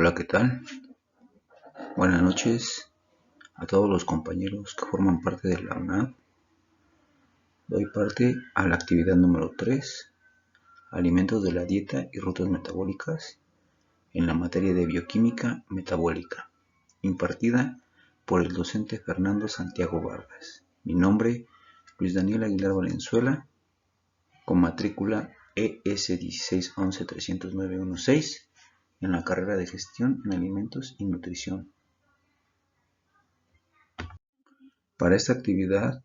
Hola, ¿qué tal? Buenas noches a todos los compañeros que forman parte de la UNAV. Doy parte a la actividad número 3, alimentos de la dieta y rutas metabólicas, en la materia de bioquímica metabólica, impartida por el docente Fernando Santiago Vargas. Mi nombre, Luis Daniel Aguilar Valenzuela, con matrícula ES161130916, en la carrera de Gestión en Alimentos y Nutrición. Para esta actividad,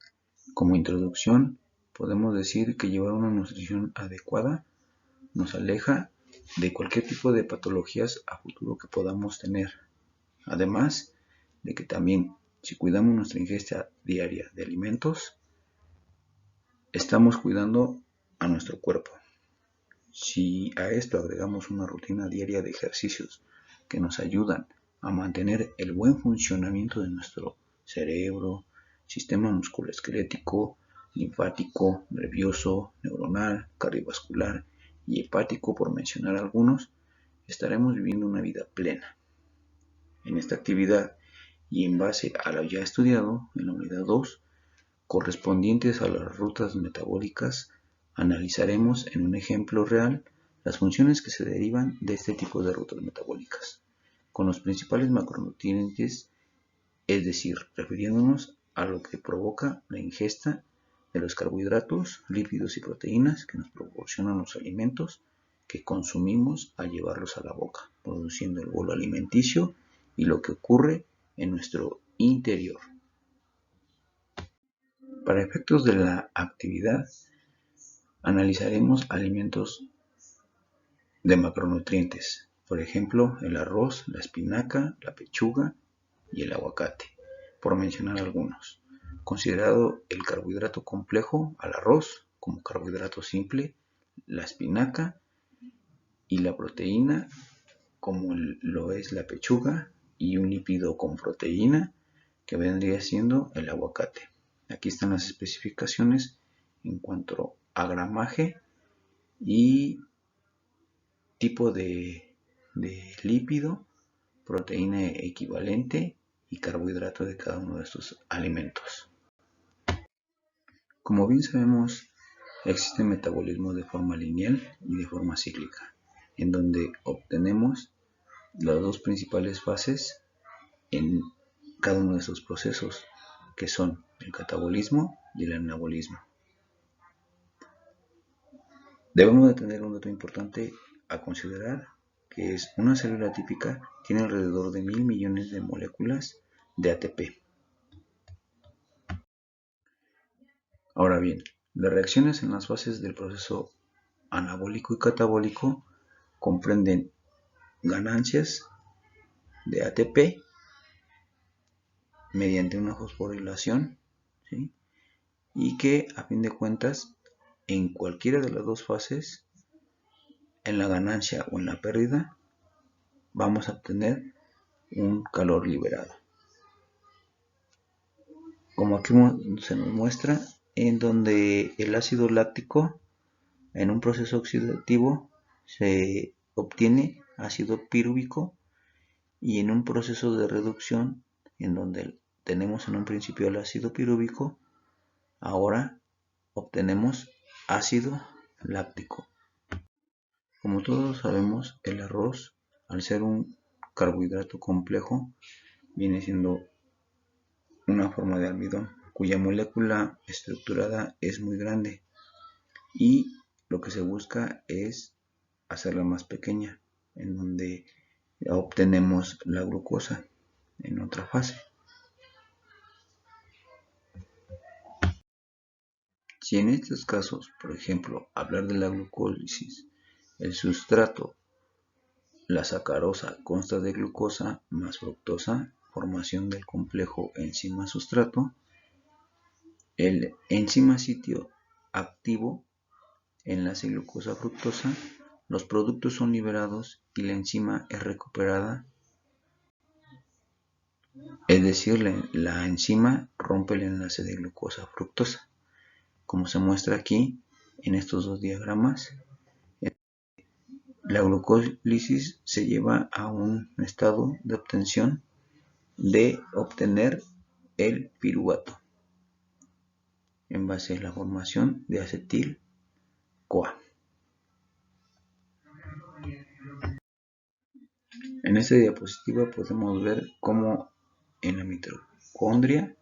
como introducción, podemos decir que llevar una nutrición adecuada nos aleja de cualquier tipo de patologías a futuro que podamos tener. Además de que también, si cuidamos nuestra ingesta diaria de alimentos, estamos cuidando a nuestro cuerpo. Si a esto agregamos una rutina diaria de ejercicios que nos ayudan a mantener el buen funcionamiento de nuestro cerebro, sistema musculoesquelético, linfático, nervioso, neuronal, cardiovascular y hepático, por mencionar algunos, estaremos viviendo una vida plena. En esta actividad, y en base a lo ya estudiado en la unidad 2, correspondientes a las rutas metabólicas, analizaremos en un ejemplo real las funciones que se derivan de este tipo de rutas metabólicas, con los principales macronutrientes, es decir, refiriéndonos a lo que provoca la ingesta de los carbohidratos, lípidos y proteínas que nos proporcionan los alimentos que consumimos al llevarlos a la boca, produciendo el bolo alimenticio y lo que ocurre en nuestro interior. Para efectos de la actividad, analizaremos alimentos de macronutrientes, por ejemplo, el arroz, la espinaca, la pechuga y el aguacate, por mencionar algunos. Considerado el carbohidrato complejo al arroz como carbohidrato simple, la espinaca y la proteína como lo es la pechuga, y un lípido con proteína que vendría siendo el aguacate. Aquí están las especificaciones en cuanto a gramaje y tipo de lípido, proteína equivalente y carbohidrato de cada uno de estos alimentos. Como bien sabemos, existe metabolismo de forma lineal y de forma cíclica, en donde obtenemos las dos principales fases en cada uno de estos procesos, que son el catabolismo y el anabolismo. Debemos de tener un dato importante a considerar, que es una célula típica tiene alrededor de 1000 millones de moléculas de ATP. Ahora bien, las reacciones en las fases del proceso anabólico y catabólico comprenden ganancias de ATP mediante una fosforilación, ¿sí? Y que a fin de cuentas en cualquiera de las dos fases, en la ganancia o en la pérdida, vamos a obtener un calor liberado. Como aquí se nos muestra, en donde el ácido láctico en un proceso oxidativo se obtiene ácido pirúvico, y en un proceso de reducción en donde tenemos en un principio el ácido pirúvico, ahora obtenemos ácido láctico. Como todos sabemos, el arroz, al ser un carbohidrato complejo, viene siendo una forma de almidón cuya molécula estructurada es muy grande, y lo que se busca es hacerla más pequeña, en donde obtenemos la glucosa en otra fase. Si en estos casos, por ejemplo, hablar de la glucólisis, el sustrato, la sacarosa, consta de glucosa más fructosa, formación del complejo enzima-sustrato, el enzima sitio activo enlace glucosa-fructosa, los productos son liberados y la enzima es recuperada, es decir, la enzima rompe el enlace de glucosa-fructosa, como se muestra aquí en estos dos diagramas. La glucólisis se lleva a un estado de obtención de obtener el piruvato en base a la formación de acetil-CoA. En esta diapositiva podemos ver cómo en la mitocondria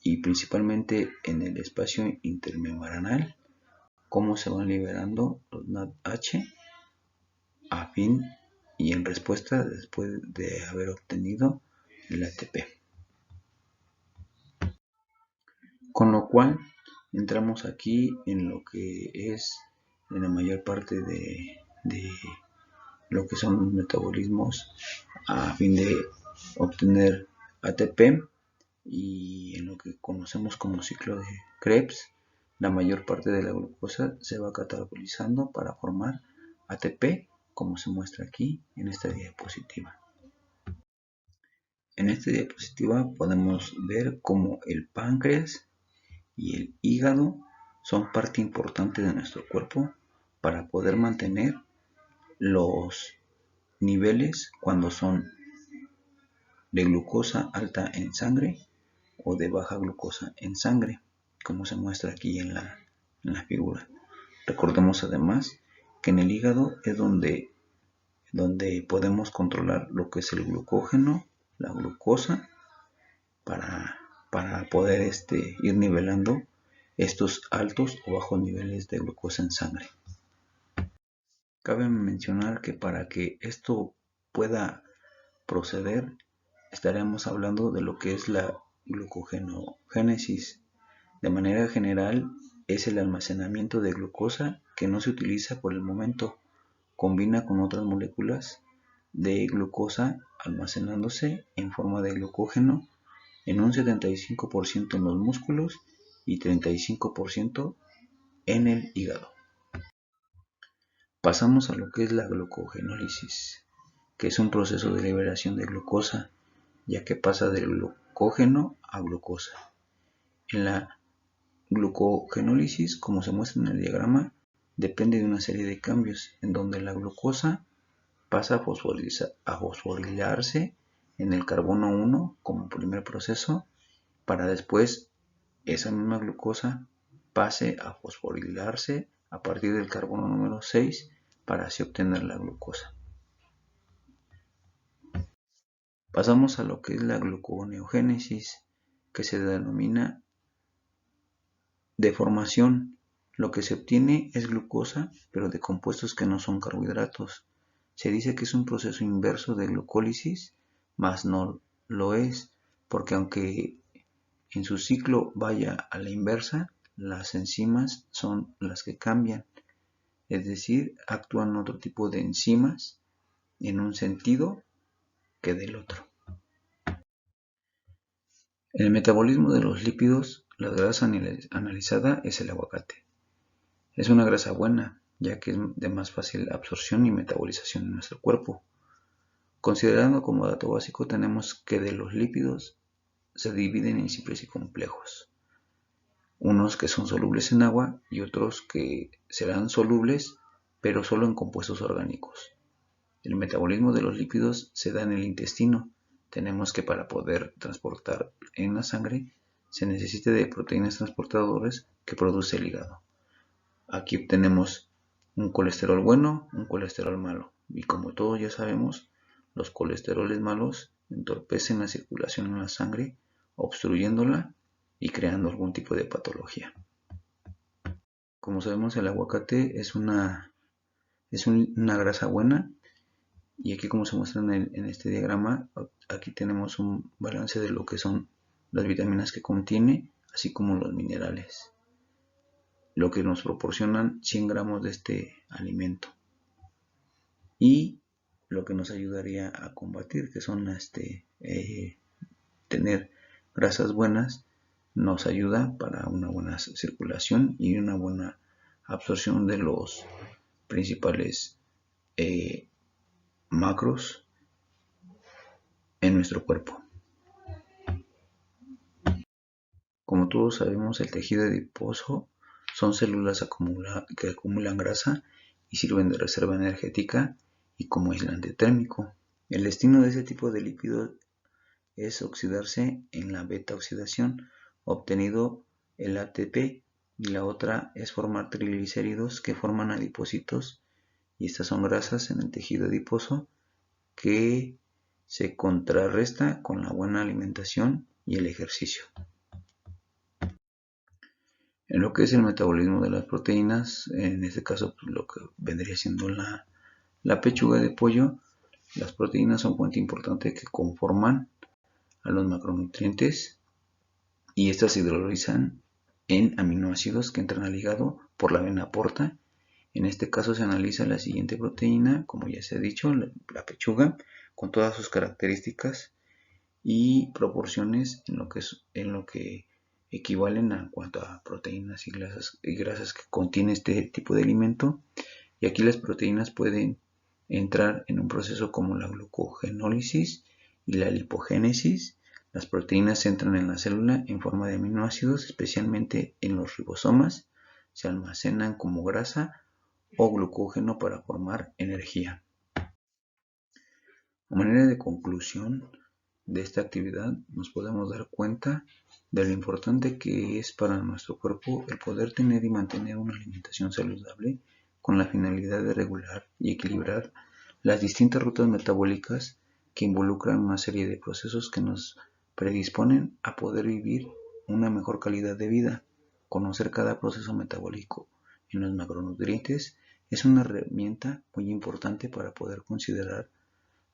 y principalmente en el espacio intermembranal, cómo se van liberando los NADH a fin y en respuesta después de haber obtenido el ATP. Con lo cual entramos aquí en lo que es en la mayor parte de lo que son los metabolismos a fin de obtener ATP, y en lo que conocemos como ciclo de Krebs, la mayor parte de la glucosa se va catabolizando para formar ATP, como se muestra aquí en esta diapositiva. En esta diapositiva podemos ver cómo el páncreas y el hígado son parte importante de nuestro cuerpo para poder mantener los niveles cuando son de glucosa alta en sangre o de baja glucosa en sangre, como se muestra aquí en la figura. Recordemos además que en el hígado es donde podemos controlar lo que es el glucógeno, la glucosa, para poder ir nivelando estos altos o bajos niveles de glucosa en sangre. Cabe mencionar que para que esto pueda proceder, estaremos hablando de lo que es la glucogenógenesis. De manera general, es el almacenamiento de glucosa que no se utiliza por el momento, combina con otras moléculas de glucosa almacenándose en forma de glucógeno en un 75% en los músculos y 35% en el hígado. Pasamos a lo que es la glucogenólisis, que es un proceso de liberación de glucosa, ya que pasa del glucógeno a glucosa. En la glucogenólisis, como se muestra en el diagrama, depende de una serie de cambios, en donde la glucosa pasa a fosforilarse en el carbono 1 como primer proceso, para después esa misma glucosa pase a fosforilarse a partir del carbono número 6 para así obtener la glucosa. Pasamos a lo que es la gluconeogénesis, que se denomina deformación. Lo que se obtiene es glucosa, pero de compuestos que no son carbohidratos. Se dice que es un proceso inverso de glucólisis, mas no lo es, porque aunque en su ciclo vaya a la inversa, las enzimas son las que cambian, es decir, actúan otro tipo de enzimas en un sentido que del otro. En el metabolismo de los lípidos, la grasa analizada es el aguacate. Es una grasa buena, ya que es de más fácil absorción y metabolización en nuestro cuerpo. Considerando como dato básico, tenemos que de los lípidos se dividen en simples y complejos. Unos que son solubles en agua y otros que serán solubles, pero solo en compuestos orgánicos. El metabolismo de los lípidos se da en el intestino. Tenemos que para poder transportar en la sangre se necesita de proteínas transportadoras que produce el hígado. Aquí obtenemos un colesterol bueno, un colesterol malo. Y como todos ya sabemos, los colesteroles malos entorpecen la circulación en la sangre, obstruyéndola y creando algún tipo de patología. Como sabemos, el aguacate es una grasa buena, y aquí, como se muestra en este diagrama, aquí tenemos un balance de lo que son las vitaminas que contiene, así como los minerales, lo que nos proporcionan 100 gramos de este alimento, y lo que nos ayudaría a combatir, que son tener grasas buenas, nos ayuda para una buena circulación y una buena absorción de los principales macros en nuestro cuerpo. Como todos sabemos, el tejido adiposo son células que acumulan grasa y sirven de reserva energética y como aislante térmico. El destino de este tipo de lípidos es oxidarse en la beta-oxidación, obtenido el ATP, y la otra es formar triglicéridos que forman adipocitos, y estas son grasas en el tejido adiposo que se contrarresta con la buena alimentación y el ejercicio. En lo que es el metabolismo de las proteínas, en este caso pues, lo que vendría siendo la pechuga de pollo, las proteínas son fuente importante que conforman a los macronutrientes y estas se hidrolizan en aminoácidos que entran al hígado por la vena porta. En este caso se analiza la siguiente proteína, como ya se ha dicho, la pechuga, con todas sus características y proporciones en lo que equivalen a cuanto a proteínas y grasas que contiene este tipo de alimento. Y aquí las proteínas pueden entrar en un proceso como la glucogenólisis y la lipogénesis. Las proteínas entran en la célula en forma de aminoácidos, especialmente en los ribosomas. Se almacenan como grasa o glucógeno para formar energía. A manera de conclusión de esta actividad, nos podemos dar cuenta de lo importante que es para nuestro cuerpo el poder tener y mantener una alimentación saludable con la finalidad de regular y equilibrar las distintas rutas metabólicas que involucran una serie de procesos que nos predisponen a poder vivir una mejor calidad de vida. Conocer cada proceso metabólico en los macronutrientes es una herramienta muy importante para poder considerar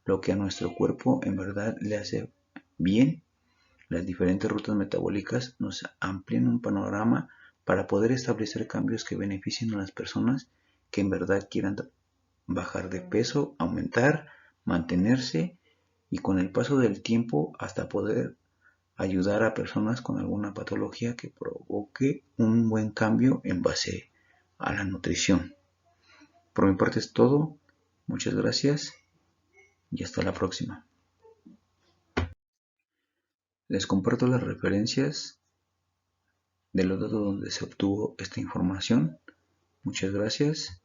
lo que a nuestro cuerpo en verdad le hace bien. Las diferentes rutas metabólicas nos amplían un panorama para poder establecer cambios que beneficien a las personas que en verdad quieran bajar de peso, aumentar, mantenerse y con el paso del tiempo hasta poder ayudar a personas con alguna patología que provoque un buen cambio en base a la nutrición. Por mi parte es todo. Muchas gracias y hasta la próxima. Les comparto las referencias de los datos donde se obtuvo esta información. Muchas gracias